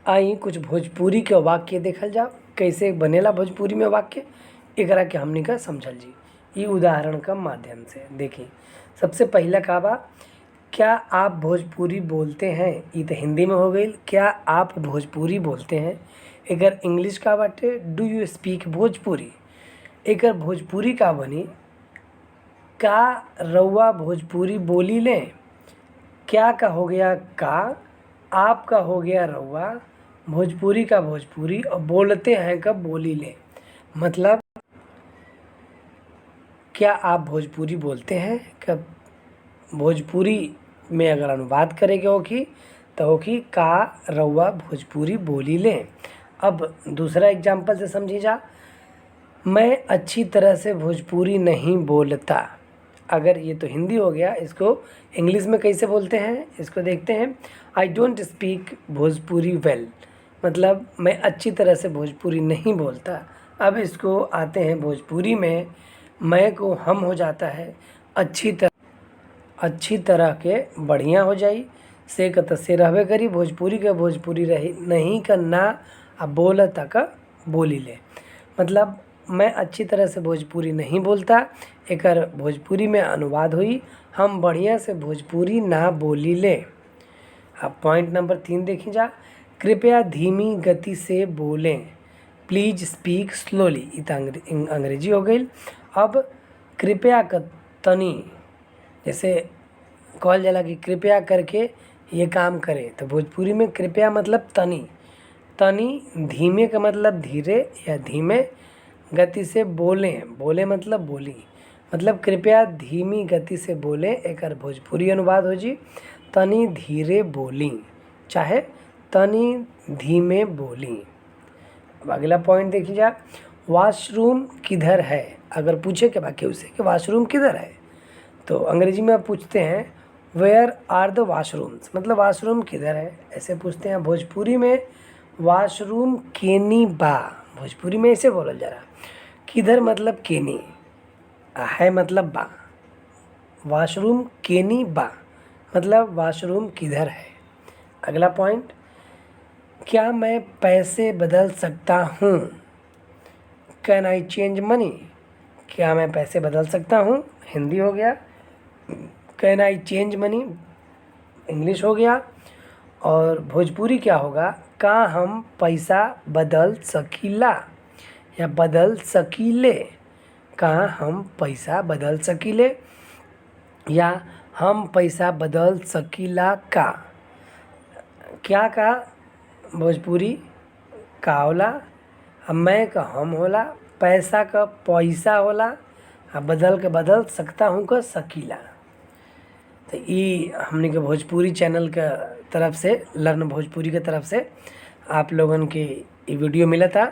आई कुछ भोजपुरी के वाक्य देखल जाओ कैसे बनेला भोजपुरी में वाक्य, एकरा के हमनी का समझल जी ई उदाहरण का माध्यम से। देखी सबसे पहला का बा, क्या आप भोजपुरी बोलते हैं, ये तो हिंदी में हो गई। क्या आप भोजपुरी बोलते हैं, एकर इंग्लिश का बाटे डू यू स्पीक भोजपुरी। एकर भोजपुरी का बनी, का रउआ भोजपुरी बोली लें। क्या का हो गया का, आप का हो गया रउआ, भोजपुरी का भोजपुरी और बोलते हैं का बोली लें। मतलब क्या आप भोजपुरी बोलते हैं, कब भोजपुरी में अगर अनुवाद करेंगे होगी तो होगी का रउआ भोजपुरी बोली लें। अब दूसरा एग्जाम्पल से समझी जा, मैं अच्छी तरह से भोजपुरी नहीं बोलता। अगर ये तो हिंदी हो गया, इसको इंग्लिश में कैसे बोलते हैं इसको देखते हैं। I don't speak Bhojpuri well, मतलब मैं अच्छी तरह से भोजपुरी नहीं बोलता। अब इसको आते हैं भोजपुरी में, मैं को हम हो जाता है अच्छी तरह के बढ़िया हो जाई, से कत से रहबे करी, भोजपुरी के भोजपुरी रही नहीं करना, अब बोलता का बोली ले। मतलब मैं अच्छी तरह से भोजपुरी नहीं बोलता, एकर भोजपुरी में अनुवाद हुई हम बढ़िया से भोजपुरी ना बोली ले। अब पॉइंट नंबर 3 देखी जा, कृपया धीमी गति से बोलें, प्लीज स्पीक स्लोली। ये तो अंग्रेजी हो गई। अब कृपया का तनी, जैसे कहल जाला कि कृपया करके ये काम करें, तो भोजपुरी में कृपया मतलब तनी, तनी धीमे का मतलब धीरे या धीमे, गति से बोलें, बोले मतलब बोली, मतलब कृपया धीमी गति से बोलें। एकर भोजपुरी अनुवाद हो जी तनी धीरे बोली, चाहे तनी धीमे बोली। अब अगला पॉइंट देखी जा, वॉशरूम किधर है। अगर पूछे के बाकी उसे कि वॉशरूम किधर है, तो अंग्रेजी में आप पूछते हैं वेयर आर द वॉशरूम्स, मतलब वॉशरूम किधर है ऐसे पूछते हैं। भोजपुरी में वॉशरूम केनी बा, भोजपुरी में ऐसे बोलल जा रहा, किधर मतलब केनी, है मतलब बा, वॉशरूम केनी बा मतलब वॉशरूम किधर है। अगला पॉइंट, क्या मैं पैसे बदल सकता हूँ, कैन आई चेंज मनी। क्या मैं पैसे बदल सकता हूँ, हिंदी हो गया। Can I change money, English हो गया। और भोजपुरी क्या होगा, का हम पैसा बदल सकीला या बदल सकीले। का हम पैसा बदल सकीले या हम पैसा बदल सकीला का। क्या का भोजपुरी का होला, मैं का हम होला, पैसा का पैसा होला, बदल के बदल सकता हूँ का सकीला। तो ये हमने के भोजपुरी चैनल के तरफ से, लर्न भोजपुरी के तरफ से आप लोगन के ये वीडियो मिला था।